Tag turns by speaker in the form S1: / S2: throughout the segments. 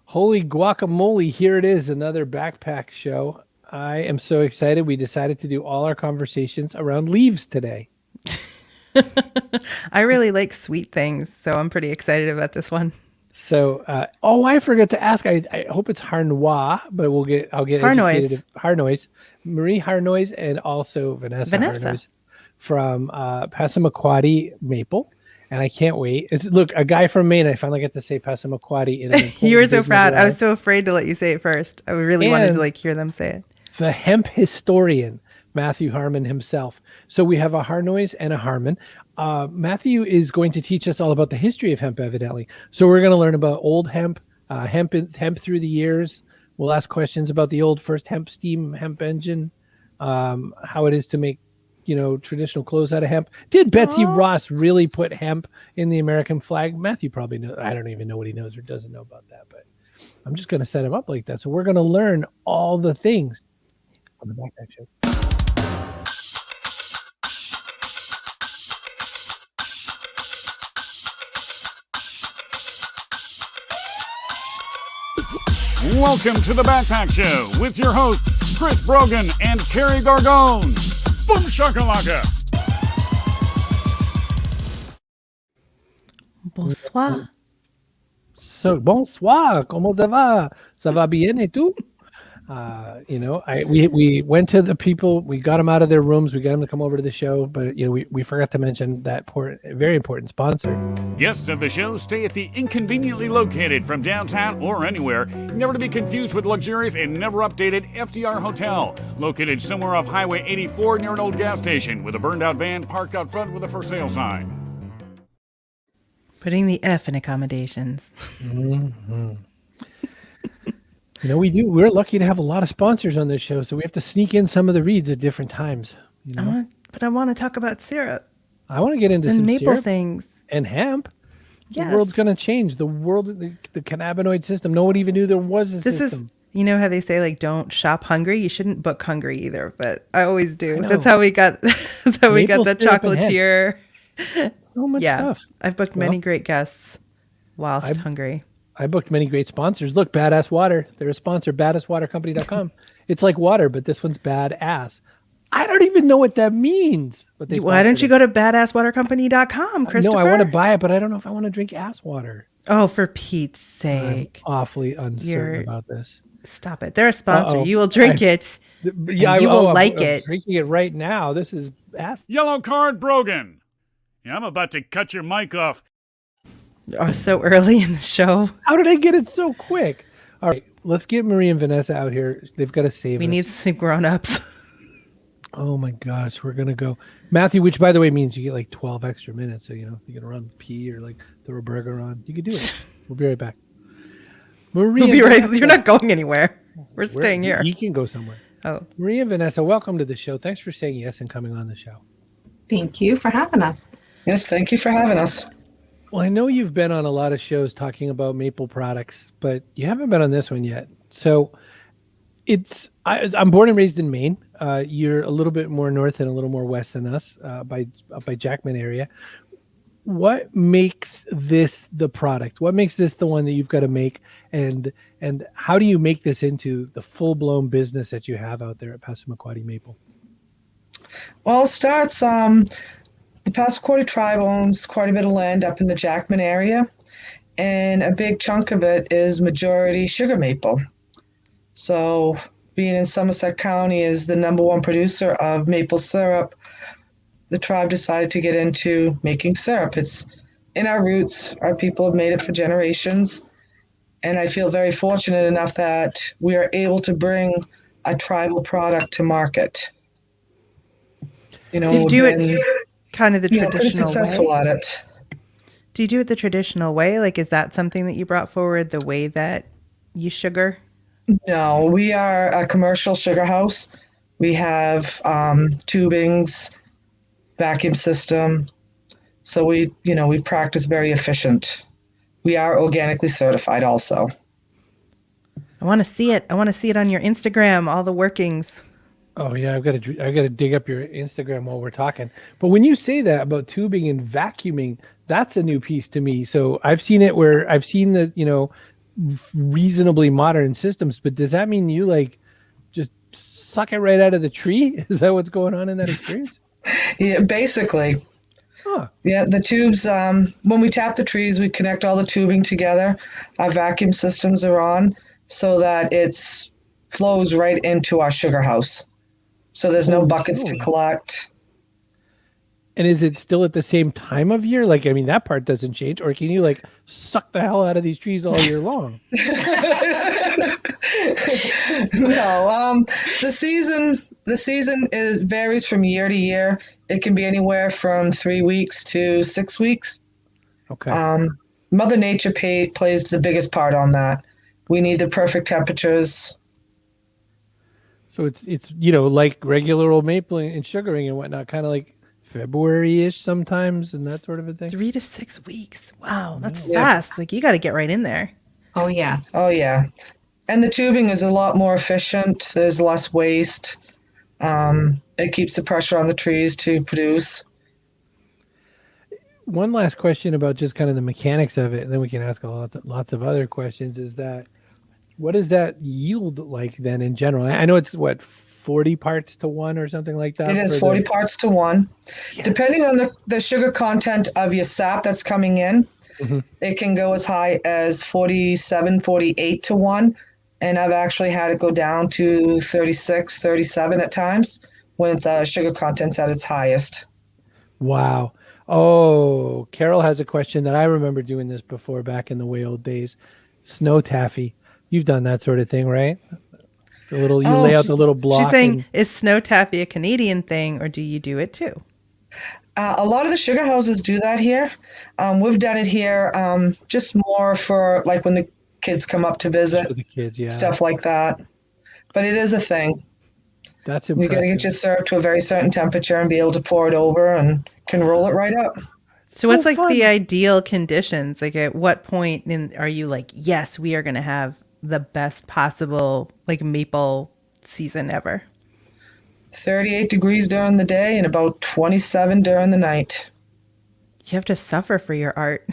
S1: Holy guacamole, here it is, another backpack show. I am so excited. We decided to do all our conversations around leaves today.
S2: I really like sweet things, so I'm pretty excited about this one.
S1: So, I forgot to ask. I hope it's Harnois, but I'll get
S2: Harnois.
S1: educated. Harnois, Marie Harnois, and also Vanessa
S2: Vanessa.
S1: Harnois from Passamaquoddy Maple. And I can't wait. Look, a guy from Maine. I finally get to say Passamaquoddy in an important
S2: You were so
S1: business
S2: proud. I was
S1: way.
S2: so afraid to let you say it first. I really wanted to hear them say it.
S1: The hemp historian, Matthew Harmon himself. So we have a Harnois and a Harmon. Matthew is going to teach us all about the history of hemp, evidently. So we're going to learn about old hemp, hemp through the years. We'll ask questions about the old first steam hemp engine, how it is to make, traditional clothes out of hemp. Did Betsy Ross really put hemp in the American flag? Matthew probably knows. I don't even know what he knows or doesn't know about that, but I'm just going to set him up like that. So we're going to learn all the things on the Backpack Show.
S3: Welcome to the Backpack Show with your hosts, Chris Brogan and Carrie Gargone. Boom shakalaka!
S2: Bonsoir.
S1: So, bonsoir, comment ça va? Ça va bien et tout? We went to the people, we got them out of their rooms, we got them to come over to the show, but we forgot to mention that very important sponsor.
S3: Guests of the show stay at the inconveniently located from downtown or anywhere, never to be confused with luxurious and never updated FDR Hotel, located somewhere off Highway 84 near an old gas station with a burned out van parked out front with a for sale sign.
S2: Putting the F in accommodations.
S1: Mm-hmm. We're lucky to have a lot of sponsors on this show, so we have to sneak in some of the reads at different times.
S2: But I want to talk about syrup.
S1: I want to get into
S2: and
S1: some
S2: maple
S1: syrup
S2: things
S1: and hemp.
S2: Yes.
S1: The world's going to change. The cannabinoid system. No one even knew there was a system.
S2: You know how they say, like, don't shop hungry? You shouldn't book hungry either, but I always do. That's how we got the chocolatier.
S1: So much stuff.
S2: I've booked many great guests whilst hungry.
S1: I booked many great sponsors. Look, Badass Water. They're a sponsor, badasswatercompany.com. It's like water, but this one's badass. I don't even know what that means.
S2: Why don't you go to badasswatercompany.com, Christopher?
S1: No, I want to buy it, but I don't know if I want to drink ass water.
S2: Oh, for Pete's sake.
S1: I'm awfully uncertain about this.
S2: Stop it. They're a sponsor. You will drink it. Yeah, you will like it.
S1: I'm drinking it right now. This is ass.
S3: Yellow card, Brogan. Yeah, I'm about to cut your mic off.
S2: Oh, so early in the show.
S1: How did I get it so quick? All right, let's get Marie and Vanessa out here. They've got to save us.
S2: We need some grown-ups.
S1: Oh my gosh, we're going to go. Matthew, which by the way means you get like 12 extra minutes. So, you're going to run pee or like throw a burger on. You can do it. We'll be right back. Marie,
S2: we'll be right. You're not going anywhere. We're staying here.
S1: You can go somewhere.
S2: Oh.
S1: Marie and Vanessa, welcome to the show. Thanks for saying yes and coming on the show.
S4: Thank you for having us.
S5: Yes, thank you for having us.
S1: Well, I know you've been on a lot of shows talking about maple products, but you haven't been on this one yet. So I'm born and raised in Maine. You're a little bit more north and a little more west than us, up by Jackman area. What makes this the product? What makes this the one that you've got to make? And how do you make this into the full-blown business that you have out there at Passamaquoddy Maple?
S5: Well, it starts, the Passamaquoddy tribe owns quite a bit of land up in the Jackman area, and a big chunk of it is majority sugar maple. So being in Somerset County is the number one producer of maple syrup, the tribe decided to get into making syrup. It's in our roots. Our people have made it for generations, and I feel very fortunate enough that we are able to bring a tribal product to market.
S2: Do you do it kind of the traditional
S5: pretty successful
S2: way?
S5: At it.
S2: Do you do it the traditional way? Like, is that something that you brought forward, the way that you sugar?
S5: No, we are a commercial sugar house. We have tubings, vacuum system. So we practice very efficient. We are organically certified also.
S2: I want to see it. I want to see it on your Instagram, all the workings.
S1: Oh yeah, I've got to dig up your Instagram while we're talking. But when you say that about tubing and vacuuming, that's a new piece to me. So I've seen it where I've seen the reasonably modern systems, but does that mean you like just suck it right out of the tree? Is that what's going on in that experience?
S5: Yeah, basically.
S1: Huh.
S5: Yeah, the tubes, when we tap the trees, we connect all the tubing together. Our vacuum systems are on so that it flows right into our sugar house. So there's no
S1: Oh,
S5: buckets to
S1: really?
S5: collect.
S1: And is it still at the same time of year? Like, I mean, that part doesn't change. Or can you like suck the hell out of these trees all year long?
S5: No, the season varies from year to year. It can be anywhere from 3 weeks to 6 weeks.
S1: Okay.
S5: Mother Nature plays the biggest part on that. We need the perfect temperatures.
S1: So it's like regular old maple and sugaring and whatnot, kind of like February-ish sometimes and that sort of a thing.
S2: 3 to 6 weeks. Wow, that's
S5: Yeah.
S2: fast. Like you got to get right in there.
S4: Oh, yes.
S5: Oh yeah, and the tubing is a lot more efficient. There's less waste. It keeps the pressure on the trees to produce.
S1: One last question about just kind of the mechanics of it, and then we can ask lots of other questions. Is that what does that yield like then in general? I know it's what 40 parts to one or something like that.
S5: It is 40 parts to one.
S1: Yes.
S5: Depending on the sugar content of your sap that's coming in, it can go as high as 47, 48 to one. And I've actually had it go down to 36, 37 at times when the sugar content's at its highest.
S1: Wow. Oh, Carol has a question that I remember doing this before back in the way old days. Snow taffy. You've done that sort of thing, right? You lay out the little block.
S2: She's saying, is snow taffy a Canadian thing, or do you do it too?
S5: A lot of the sugar houses do that here. We've done it here just more for like when the kids come up to visit,
S1: for the kids, yeah.
S5: stuff like that. But it is a thing.
S1: That's
S5: You
S1: impressive.
S5: got to get your syrup to a very certain temperature and be able to pour it over and can roll it right up.
S2: So what's like
S1: fun.
S2: the ideal conditions? Like at what point are you like, yes, we are going to have the best possible like maple season ever?
S5: 38 degrees during the day and about 27 during the night.
S2: You have to suffer for your art.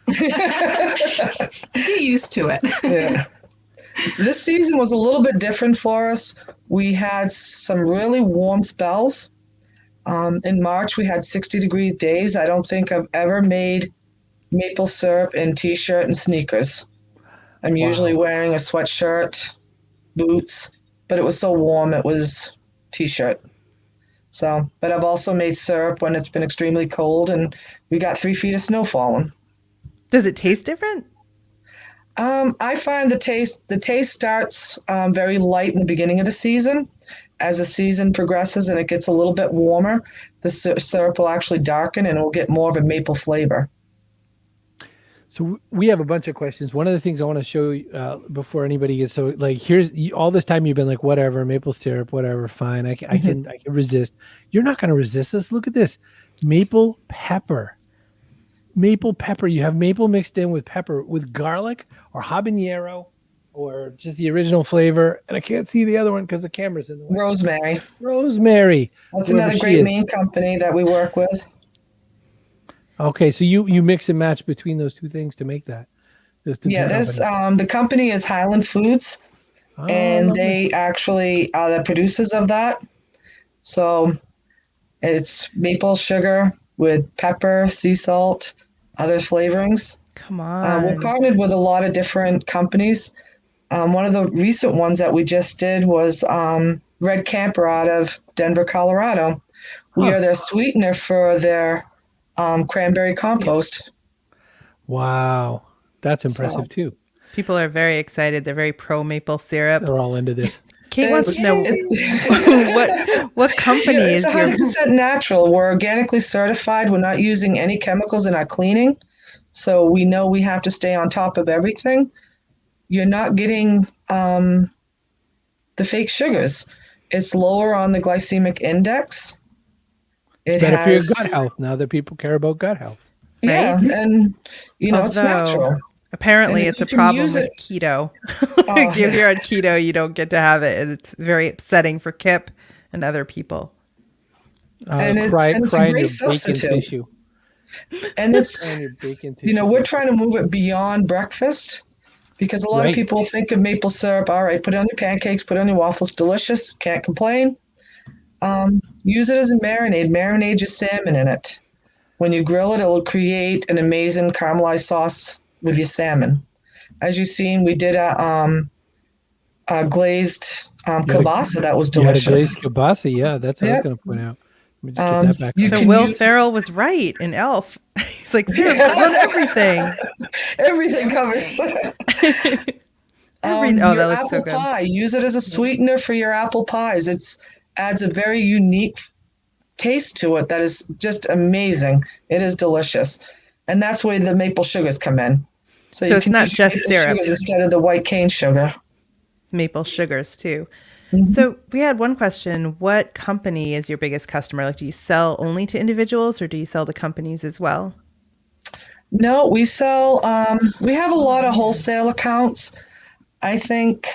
S4: Get used to it.
S5: Yeah. This season was a little bit different for us. We had some really warm spells. In March, we had 60-degree days. I don't think I've ever made maple syrup in t-shirt and sneakers. I'm usually wearing a sweatshirt, boots, but it was so warm it was t-shirt. So, but I've also made syrup when it's been extremely cold and we got 3 feet of snow falling.
S2: Does it taste different?
S5: I find the taste starts very light in the beginning of the season. As the season progresses and it gets a little bit warmer, the syrup will actually darken and it will get more of a maple flavor.
S1: So we have a bunch of questions. One of the things I want to show you before anybody gets all this time you've been like, whatever, maple syrup, whatever, fine. I can resist. You're not going to resist this. Look at this, maple pepper. Maple pepper. You have maple mixed in with pepper with garlic or habanero or just the original flavor. And I can't see the other one because the camera's in the way.
S5: Rosemary. That's another great main company that we work with.
S1: Okay, so you mix and match between those two things to make that.
S5: Yeah, the company is Highland Foods, and they actually are the producers of that. So it's maple sugar with pepper, sea salt, other flavorings.
S2: Come on.
S5: We're partnered with a lot of different companies. One of the recent ones that we just did was Red Camper out of Denver, Colorado. We are their sweetener for their cranberry compost.
S1: Wow, that's impressive too.
S2: People are very excited. They're very pro maple syrup.
S1: They're all into this.
S2: Kate wants to know what company is your...
S5: It's 100% natural. We're organically certified. We're not using any chemicals in our cleaning. So we know we have to stay on top of everything. You're not getting the fake sugars. It's lower on the glycemic index.
S1: It's better for your gut health now that people care about gut health.
S5: Yeah,
S2: right?
S5: And it's natural.
S2: Apparently, it's a problem with keto. If you're on keto, you don't get to have it. And it's very upsetting for Kip and other people.
S5: And it's a great substitute. And it's, we're trying to move it beyond breakfast because a lot of
S1: Right.
S5: people think of maple syrup. All right, put it on your pancakes, put it on your waffles. Delicious. Can't complain. Use it as a marinade. Marinate your salmon in it. When you grill it, it will create an amazing caramelized sauce with your salmon. As you've seen, we did a glazed
S1: You had a-
S5: kielbasa that was
S1: You had a
S5: delicious.
S1: glazed kielbasa. Yeah, that's what I was
S5: Yep.
S1: going to point out. Let me just get that back.
S5: You
S2: So
S5: can
S2: Will
S5: use
S2: Ferrell was right in Elf. He's like, syrup goes on everything.
S5: everything covers.
S2: Oh, that
S5: Your
S2: looks so
S5: apple
S2: good.
S5: pie. Use it as a sweetener for your apple pies. It's adds a very unique taste to it that is just amazing. It is delicious, and that's where the maple sugars come in. So you
S2: it's
S5: can
S2: not
S5: use your
S2: just
S5: maple
S2: syrup.
S5: sugars instead of the white cane sugar.
S2: Maple sugars too.
S5: Mhm.
S2: So we had one question. What company is your biggest customer? Like, do you sell only to individuals or do you sell to companies as well?
S5: No, we sell. We have a lot of wholesale accounts. I think.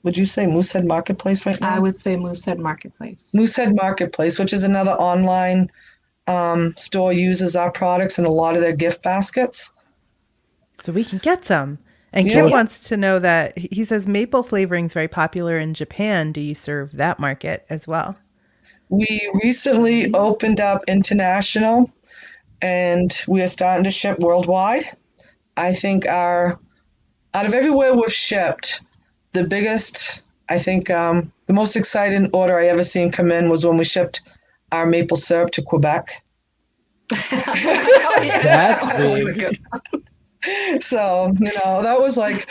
S5: Would you say Moosehead Marketplace right now?
S4: I would say Moosehead Marketplace.
S5: Moosehead Marketplace, which is another online store, uses our products in a lot of their gift baskets.
S2: So we can get some. And
S5: Yeah.
S2: Kit wants to know that he says maple flavoring is very popular in Japan. Do you serve that market as well?
S5: We recently opened up international, and we are starting to ship worldwide. I think out of everywhere we've shipped, the biggest, I think, the most exciting order I ever seen come in was when we shipped our maple syrup to Quebec.
S4: Oh, yeah.
S1: That's
S4: That was a
S1: big.
S4: good one.
S5: So, that was like,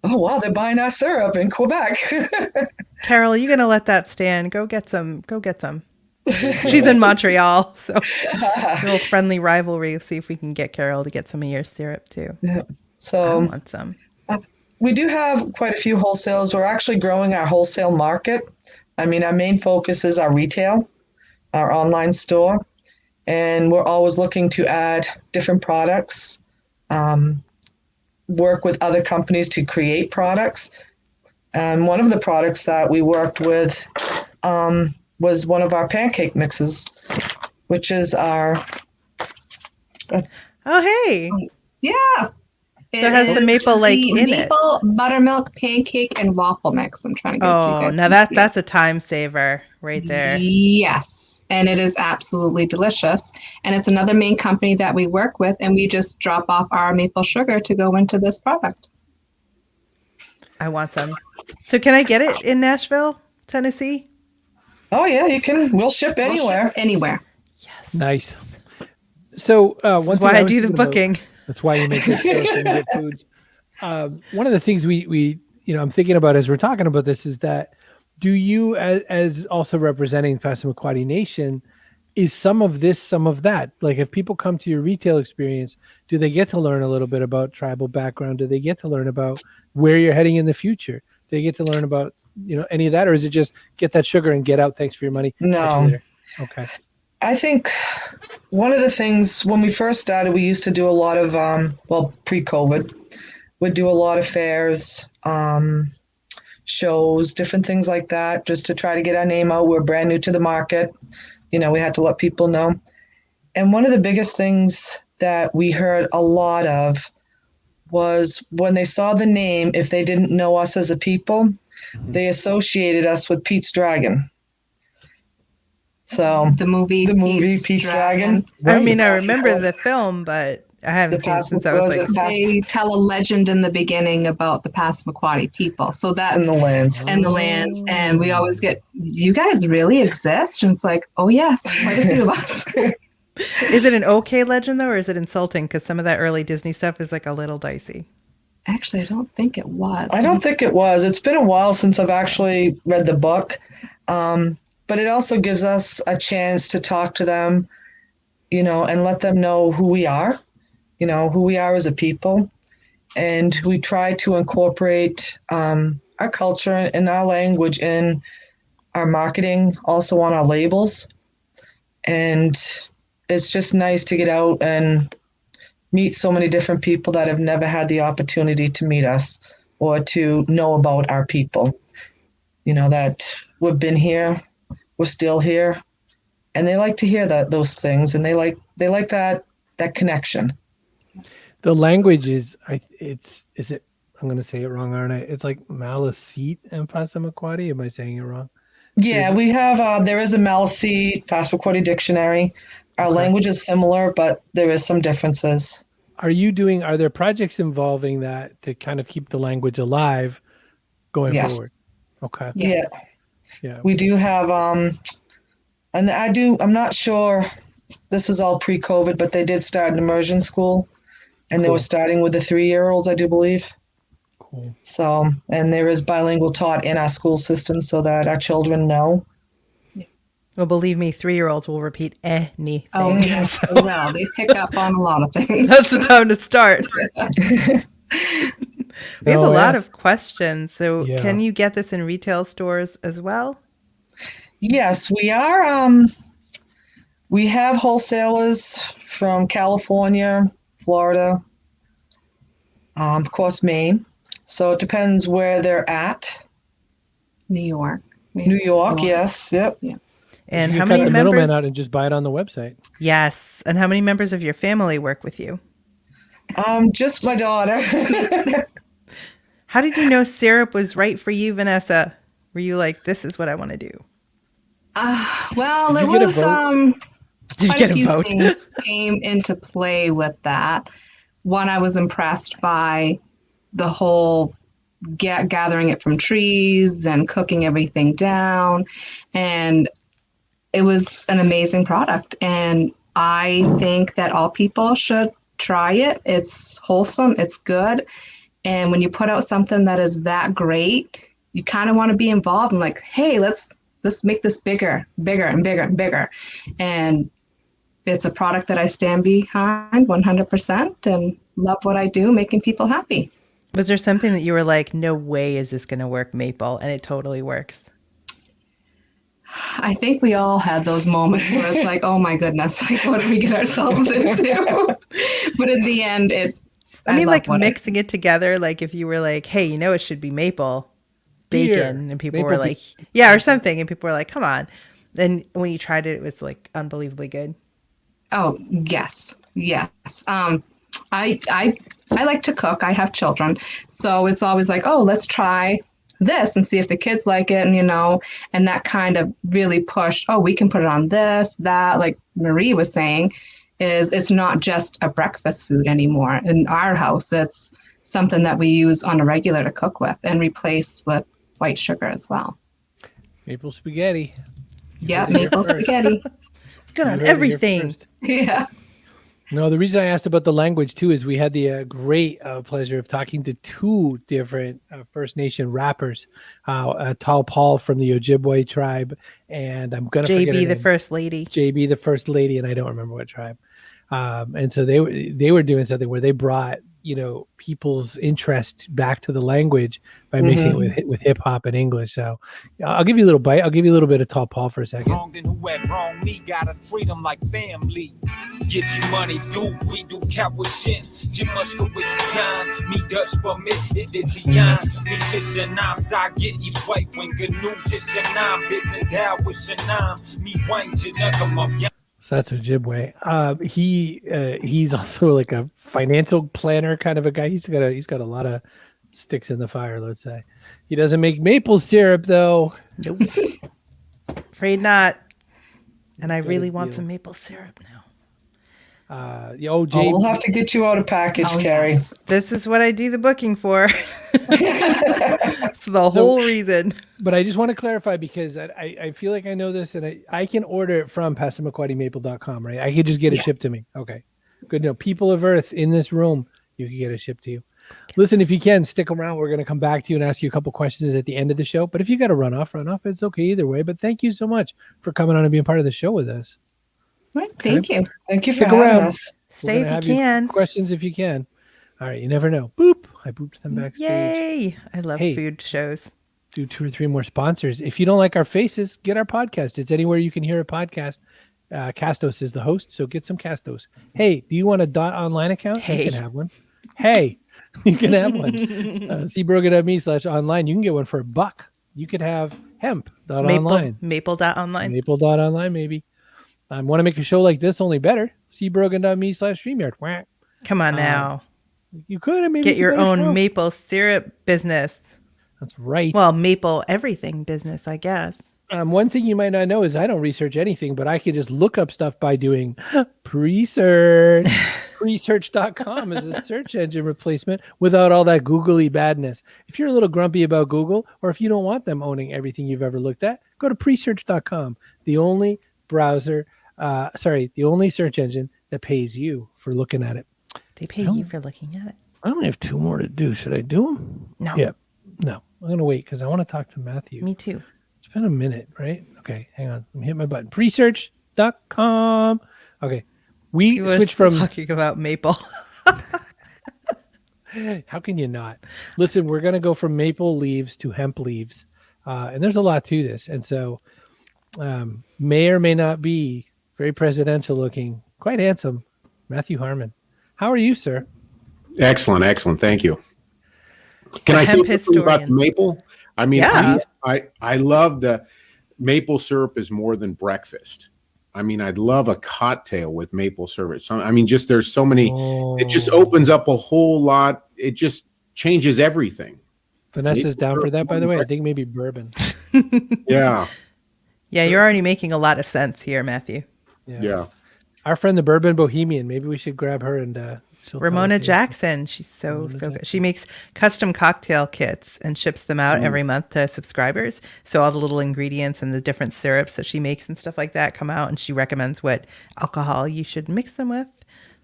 S5: oh, wow, they're buying our syrup in Quebec.
S2: Carol, are you going to let that stand? Go get some. Go get some. She's in Montreal. So a little friendly rivalry. See if we can get Carol to get some of your syrup too. I
S5: So,
S2: want some.
S5: we do have quite a few wholesales. We're actually growing our wholesale market. I mean, our main focus is our retail, our online store, and we're always looking to add different products, work with other companies to create products. And one of the products that we worked with was one of our pancake mixes, which is our.
S2: Oh, hey.
S4: Yeah.
S2: So it has the
S4: is
S2: maple, like,
S4: the
S2: in it.
S4: maple buttermilk pancake and waffle mix. I'm trying to get so you
S2: Oh,
S4: guys
S2: now
S4: can see it.
S2: that's a time saver right there.
S4: Yes. And it is absolutely delicious. And it's another main company that we work with, and we just drop off our maple sugar to go into this product.
S2: I want some. So can I get it in Nashville, Tennessee?
S5: Oh yeah, you can. We'll ship
S4: We'll
S5: anywhere.
S4: ship anywhere.
S2: Yes.
S1: Nice. So one
S2: That's
S1: thing
S2: why I
S1: was
S2: do the
S1: thinking about-
S2: booking.
S1: that's why you make good shows and good foods. One of the things we I'm thinking about as we're talking about this is that do you as also representing Passamaquoddy Nation, is some of this, some of that? Like if people come to your retail experience, do they get to learn a little bit about tribal background? Do they get to learn about where you're heading in the future? Do they get to learn about, any of that? Or is it just get that sugar and get out? Thanks for your money. Catch you
S5: No.
S1: later. Okay.
S5: I think one of the things when we first started, we used to do a lot of, pre-COVID, we'd do a lot of fairs, shows, different things like that, just to try to get our name out. We're brand new to the market. We had to let people know. And one of the biggest things that we heard a lot of was when they saw the name, if they didn't know us as a people, they associated us with Pete's Dragon. So
S4: The movie
S5: Pete's Dragon.
S2: I mean, I
S5: Right.
S2: remember the film, but I haven't
S5: The
S2: seen it since I was like,
S4: They tell a legend in the beginning about the Passamaquoddy people. So
S5: in
S4: that's
S5: the lands.
S4: and the lands. And we always get, you guys really exist? And it's like, oh, yes, quite a few of us.
S2: is it an okay legend though, or is it insulting? Because some of that early Disney stuff is like a little dicey.
S4: Actually, I don't think it was.
S5: I don't think it was. It's been a while since I've actually read the book. But it also gives us a chance to talk to them, and let them know who we are, who we are as a people. And we try to incorporate our culture and our language in our marketing, also on our labels. And it's just nice to get out and meet so many different people that have never had the opportunity to meet us or to know about our people. That we've been here, we're still here, and they like to hear those things, and they like that connection.
S1: The language is I'm going to say it wrong, aren't I? It's like Maliseet and Passamaquoddy. Am I saying it wrong?
S5: Yeah, we have, there is a Maliseet, Passamaquoddy dictionary. Our
S1: Okay.
S5: language is similar, but there is some differences.
S1: Are there projects involving that to kind of keep the language alive going
S5: Yes.
S1: forward? Okay.
S5: Yeah.
S1: Yeah.
S5: We do have, and I'm not sure, this is all pre-COVID, but they did start an immersion school, and they
S1: Cool.
S5: were starting with the 3-year-olds, I do believe.
S1: Cool.
S5: So, and there is bilingual taught in our school system so that our children know.
S2: Well, believe me, 3-year-olds will repeat anything.
S4: Oh, yes. Well, they pick up on a lot of things.
S2: That's the time to start. We have a lot
S1: yes.
S2: of questions. So
S1: Yeah.
S2: can you get this in retail stores as well?
S5: Yes, we are. We have wholesalers from California, Florida, of course, Maine. So it depends where they're at.
S4: New York.
S5: New York, yes, yep.
S2: And
S1: you
S2: how
S1: can
S2: many
S1: cut the middleman
S2: members?
S1: out and just buy it on the website.
S2: Yes. And how many members of your family work with you?
S5: Just my daughter.
S2: How did you know syrup was right for you, Vanessa? Were you like, this is what I want to do?
S4: Well,
S1: Did
S4: there
S1: you get a
S4: was
S1: vote?
S2: Did you
S4: quite
S2: get
S4: a
S2: a
S4: few
S2: vote?
S4: things came into play with that. One, I was impressed by the whole gathering it from trees and cooking everything down, and it was an amazing product. And I think that all people should try it. It's wholesome, it's good, and when you put out something that is that great, you kind of want to be involved and like, hey, let's make this bigger and bigger and bigger. And it's a product that I stand behind 100% and love what I do, making people happy.
S2: Was there something that you were like, no way is this going to work, maple? And it totally works.
S4: I think we all had those moments where it's like, oh my goodness, like what did we get ourselves into? But in the end,
S2: I mean,
S4: love
S2: like
S4: what
S2: mixing it together. Like if you were like, hey, you know, it should be maple
S1: Beer.
S2: bacon. And people
S1: Maple
S2: were like, yeah, or something. And people were like, come on. Then when you tried it, it was like unbelievably good.
S4: Oh, yes. I like to cook. I have children. So it's always like, oh, let's try this and see if the kids like it. And, and that kind of really pushed, oh, we can put it on this, that, like Marie was saying, it's not just a breakfast food anymore. In our house, it's something that we use on a regular to cook with and replace with white sugar as well.
S1: Maple spaghetti.
S4: Yeah, maple spaghetti.
S2: It's good
S1: You
S2: on
S1: heard it here
S2: everything.
S1: first.
S4: Yeah.
S1: No, the reason I asked about the language too is we had the great pleasure of talking to two different First Nation rappers, Tall Paul from the Ojibwe tribe, and I'm gonna forget her
S2: JB, the
S1: name.
S2: first lady.
S1: JB, the first lady, and I don't remember what tribe. And so they were doing something where they brought people's interest back to the language by mixing it with hip hop and English. So I'll give you a little bite. I'll give you a little bit of Tall Paul for a second.
S6: Wronged and who had wronged me, gotta treat them like family. Get your money, do we do shit. Je must go with Sian, me Dutch for me, it is Sian. Me Shishanam, I get you white when Gnu Shishanam, Bisan Dow with Shanam, me wine Janugam of Yan.
S1: So that's Ojibwe. He's also like a financial planner kind of a guy. He's got a lot of sticks in the fire, let's say. He doesn't make maple syrup though.
S2: Nope. Afraid not. And I really want
S1: deal.
S2: some maple syrup now.
S1: Jay,
S5: We'll have to get you out a package,
S4: Oh,
S5: Carrie.
S4: yes.
S2: This is what I do the booking for. It's the whole reason.
S1: but I just want to clarify because I feel like I know this, and I can order it from PassamaquoddyMaple.com, right? I could just get it shipped to me. Okay, good to know. People of Earth in this room, you can get it shipped to you. Listen, if you can, stick around. We're going to come back to you and ask you a couple questions at the end of the show. But if you got to run off. It's okay either way. But thank you so much for coming on and being part of the show with us.
S4: Right. Thank you.
S5: Thank you for
S1: Stick
S5: having
S1: around.
S5: us.
S2: Stay
S1: We're gonna
S2: if you
S1: have
S2: can.
S1: Questions if you can. All right, you never know. Boop. I booped them backstage.
S2: Yay. I love
S1: Hey.
S2: food shows.
S1: Do 2 or 3 more sponsors. If you don't like our faces, get our podcast. It's anywhere you can hear a podcast. Castos is the host, so get some Castos. Hey, do you want a .online account?
S2: Hey.
S1: You can have one. Hey, you can have one. cbrogan.me/online. You can get one for $1. You could have hemp.online.
S2: Maple.online.
S1: Maple.online, maybe. Want to make a show like this only better? cbrogan.me/StreamYard. Whack.
S2: Come on now.
S1: You could. Maybe
S2: Get
S1: it's a
S2: your
S1: better
S2: own
S1: show.
S2: maple syrup business.
S1: That's right.
S2: Well, maple everything business, I guess.
S1: One thing you might not know is I don't research anything, but I can just look up stuff by doing pre-search. Presearch.com is a search engine replacement without all that googly badness. If you're a little grumpy about Google, or if you don't want them owning everything you've ever looked at, go to presearch.com, the only the only search engine that pays you for looking at it.
S2: They pay you for looking at it.
S1: I only have 2 more to do. Should I do them?
S2: No.
S1: Yeah. No. I'm going to wait because I want to talk to Matthew.
S2: Me too.
S1: It's been a minute, right? Okay, hang on. Let me hit my button. Presearch.com. Okay. We
S2: You were
S1: switch
S2: still
S1: from
S2: talking about maple.
S1: how can you not? Listen, we're going to go from maple leaves to hemp leaves. And there's a lot to this. And so may or may not be very presidential looking, quite handsome, Matthew Harmon. How are you, sir?
S7: Excellent, excellent. Thank you. Can
S2: The
S7: I say
S2: hemp
S7: something about the
S2: historian.
S7: maple? I mean,
S2: Yeah.
S7: I love the maple syrup is more than breakfast. I mean, I'd love a cocktail with maple syrup. I mean, just there's so many. It just opens up a whole lot. It just changes everything.
S1: Vanessa's
S7: Maple
S1: down for
S7: syrup
S1: that, by the
S7: more
S1: way. I
S7: than
S1: think maybe bourbon.
S7: Yeah,
S2: Yeah, you're already making a lot of sense here, Matthew.
S7: yeah.
S1: Our friend, the Bourbon Bohemian. Maybe we should grab her and she'll tell
S2: Ramona
S1: us, yeah.
S2: Jackson. She's so good. She makes custom cocktail kits and ships them out every month to subscribers. So all the little ingredients and the different syrups that she makes and stuff like that come out, and she recommends what alcohol you should mix them with.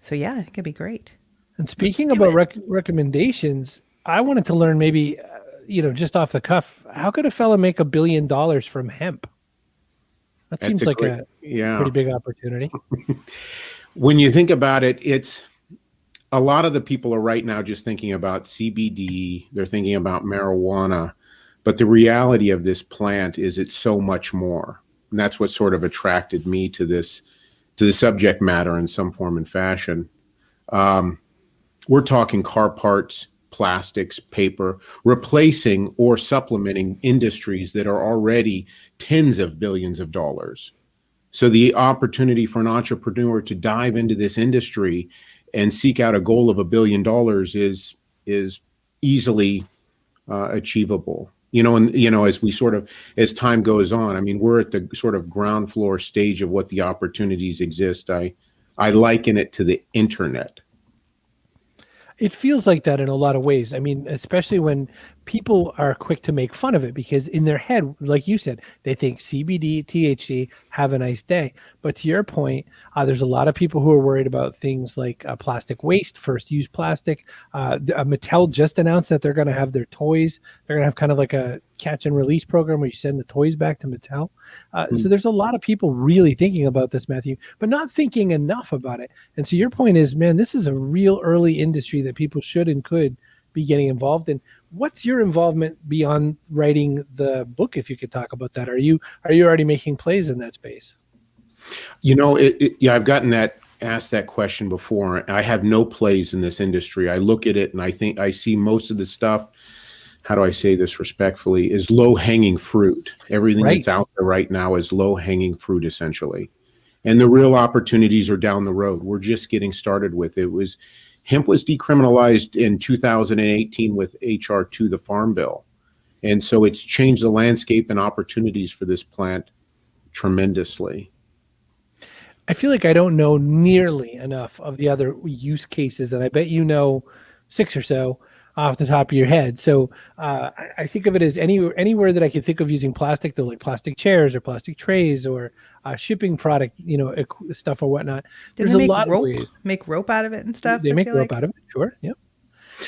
S2: So yeah, it could be great.
S1: And speaking about recommendations, I wanted to learn maybe, just off the cuff, how could a fella make $1 billion from hemp? That seems like a pretty big opportunity.
S7: When you think about it, it's a lot of the people are right now just thinking about CBD. They're thinking about marijuana, but the reality of this plant is it's so much more. And that's what sort of attracted me to the subject matter in some form and fashion. We're talking car parts, plastics, paper, replacing or supplementing industries that are already tens of billions of dollars. So the opportunity for an entrepreneur to dive into this industry and seek out a goal of $1 billion is easily achievable. As time goes on, I mean, we're at the sort of ground floor stage of what the opportunities exist. I liken it to the internet.
S1: It feels like that in a lot of ways. I mean, especially when people are quick to make fun of it because in their head, like you said, they think CBD, THC, have a nice day. But to your point, there's a lot of people who are worried about things like plastic waste, first-use plastic. Mattel just announced that they're going to have their toys. They're going to have kind of like a catch and release program where you send the toys back to Mattel. So there's a lot of people really thinking about this, Matthew, but not thinking enough about it. And so your point is, man, this is a real early industry that people should and could be getting involved in. What's your involvement beyond writing the book? If you could talk about that, are you already making plays in that space?
S7: I've gotten asked that question before. I have no plays in this industry. I look at it and I think I see most of the stuff, how do I say this respectfully, is low-hanging fruit. Everything that's out there right now is low-hanging fruit, essentially. And the real opportunities are down the road. We're just getting started with it. Hemp was decriminalized in 2018 with H.R. 2, the Farm Bill. And so it's changed the landscape and opportunities for this plant tremendously.
S1: I feel like I don't know nearly enough of the other use cases, and I bet you know 6 or so off the top of your head. So I think of it as anywhere that I can think of using plastic, though, like plastic chairs or plastic trays or shipping product, stuff or whatnot. There's a lot of ways.
S2: Make rope out of it and stuff.
S1: They make rope out of it. Sure. Yeah.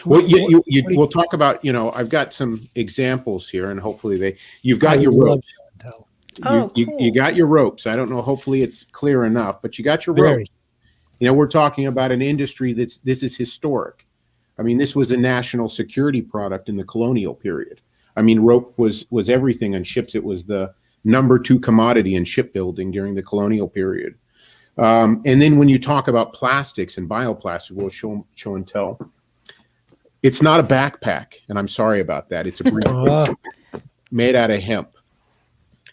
S7: Well, we'll talk about, I've got some examples here, and hopefully you've got your ropes. You got your ropes. I don't know. Hopefully it's clear enough, but you got your ropes. We're talking about an industry this is historic. I mean, this was a national security product in the colonial period. I mean, rope was everything on ships. It was the number 2 commodity in shipbuilding during the colonial period. And then when you talk about plastics and bioplastic, we'll show and tell. It's not a backpack, and I'm sorry about that. It's a briefcase made out of hemp.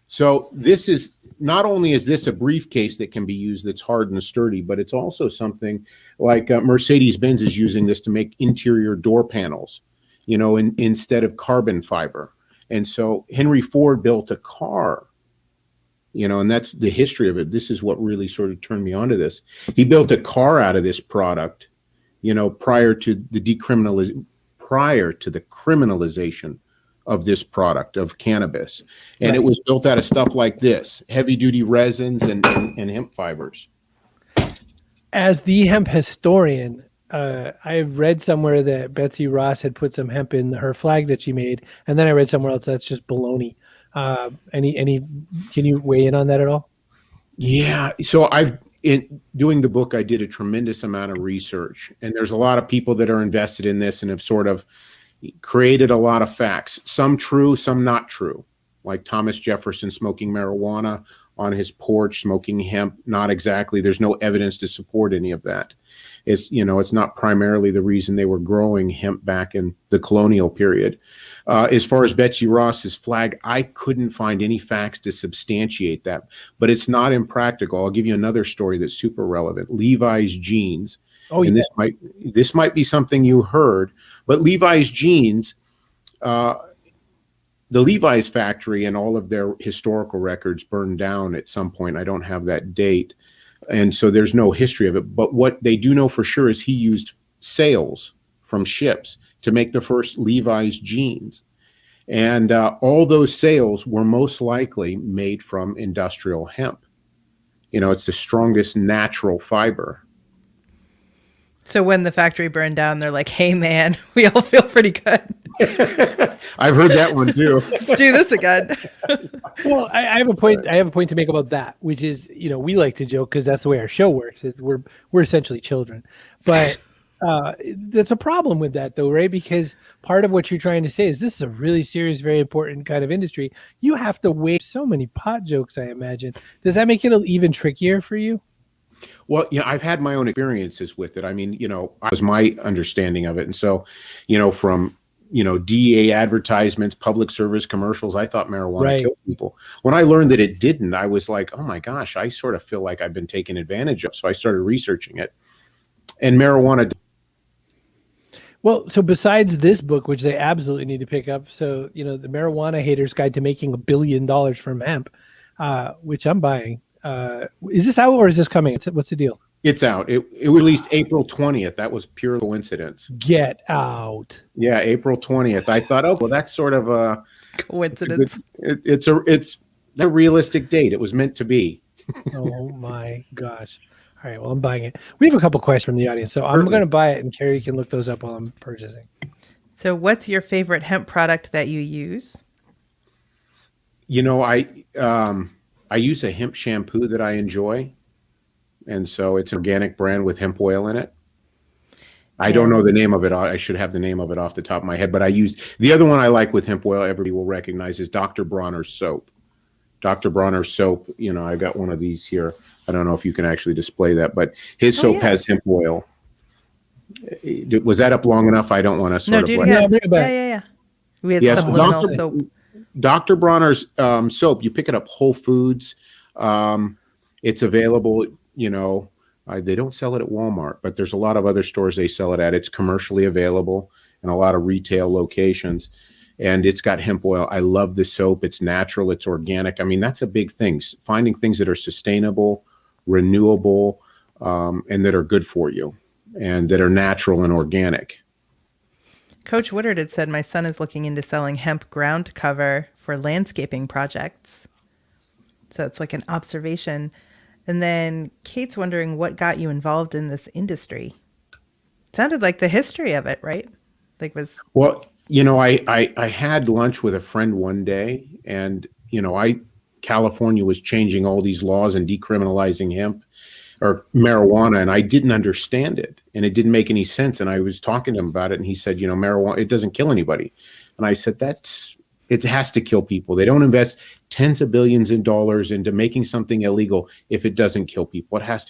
S7: So this is not only is this a briefcase that can be used that's hard and sturdy, but it's also something like Mercedes-Benz is using this to make interior door panels, instead of carbon fiber. And so Henry Ford built a car, and that's the history of it. This is what really sort of turned me onto this. He built a car out of this product, prior to the criminalization of this product of cannabis. And It was built out of stuff like this, heavy duty resins and hemp fibers.
S1: As the hemp historian, I've read somewhere that Betsy Ross had put some hemp in her flag that she made, and then I read somewhere else that's just baloney. Can you weigh in on that at all?
S7: Yeah. So in doing the book, I did a tremendous amount of research, and there's a lot of people that are invested in this and have sort of created a lot of facts, some true, some not true, like Thomas Jefferson smoking marijuana on his porch, smoking hemp. Not exactly. There's no evidence to support any of that. It's not primarily the reason they were growing hemp back in the colonial period. As far as Betsy Ross's flag, I couldn't find any facts to substantiate that, but it's not impractical. I'll give you another story that's super relevant. Levi's jeans. Oh, and yeah. This might be something you heard, but Levi's jeans, the Levi's factory and all of their historical records burned down at some point. I don't have that date, and so there's no history of it. But what they do know for sure is he used sails from ships to make the first Levi's jeans. And all those sails were most likely made from industrial hemp. It's the strongest natural fiber.
S2: So when the factory burned down, they're like, hey, man, we all feel pretty good.
S7: I've heard that one too.
S2: Let's do this again.
S1: Well, I have a point. I have a point to make about that, which is, we like to joke because that's the way our show works. We're essentially children, but that's a problem with that, though, right? Because part of what you're trying to say is this is a really serious, very important kind of industry. You have to weigh so many pot jokes, I imagine. Does that make it even trickier for you?
S7: Well, I've had my own experiences with it. I mean, I was my understanding of it. And so, from, DEA advertisements, public service commercials, I thought marijuana killed people. When I learned that it didn't, I was like, oh my gosh, I sort of feel like I've been taken advantage of. So I started researching it. And marijuana.
S1: Well, so besides this book, which they absolutely need to pick up, so, the Marijuana Hater's Guide to Making $1 billion from Hemp, which I'm buying. Is this out or is this coming? What's the deal?
S7: It's out. It released April 20th. That was pure coincidence.
S1: Get out.
S7: Yeah, April 20th. I thought, oh, well, that's sort of a
S2: coincidence.
S7: It's a realistic date. It was meant to be.
S1: Oh my gosh. All right, well, I'm buying it. We have a couple questions from the audience, so I'm going to buy it, and Carrie can look those up while I'm purchasing.
S2: So what's your favorite hemp product that you use?
S7: I use a hemp shampoo that I enjoy, and so it's an organic brand with hemp oil in it. I don't know the name of it. I should have the name of it off the top of my head, but I use the other one I like with hemp oil. Everybody will recognize is Dr. Bronner's soap. Dr. Bronner's soap. I got one of these here. I don't know if you can actually display that, but his soap has hemp oil. Was that up long enough? I don't want to sort of.
S2: Yeah. We had subliminal soap.
S7: Dr. Bronner's soap. You pick it up Whole Foods. It's available. They don't sell it at Walmart, but there's a lot of other stores they sell it at. It's commercially available in a lot of retail locations, and it's got hemp oil. I love the soap. It's natural. It's organic. I mean, that's a big thing. Finding things that are sustainable, renewable, and that are good for you, and that are natural and organic.
S2: Coach Woodard had said, my son is looking into selling hemp ground cover for landscaping projects. So it's like an observation. And then Kate's wondering what got you involved in this industry. Sounded like the history of it, right?
S7: Well, I had lunch with a friend one day, and California was changing all these laws and decriminalizing hemp or marijuana, and I didn't understand it, and it didn't make any sense. And I was talking to him about it, and he said, marijuana, it doesn't kill anybody. And I said, it has to kill people. They don't invest tens of billions of dollars into making something illegal if it doesn't kill people. It has to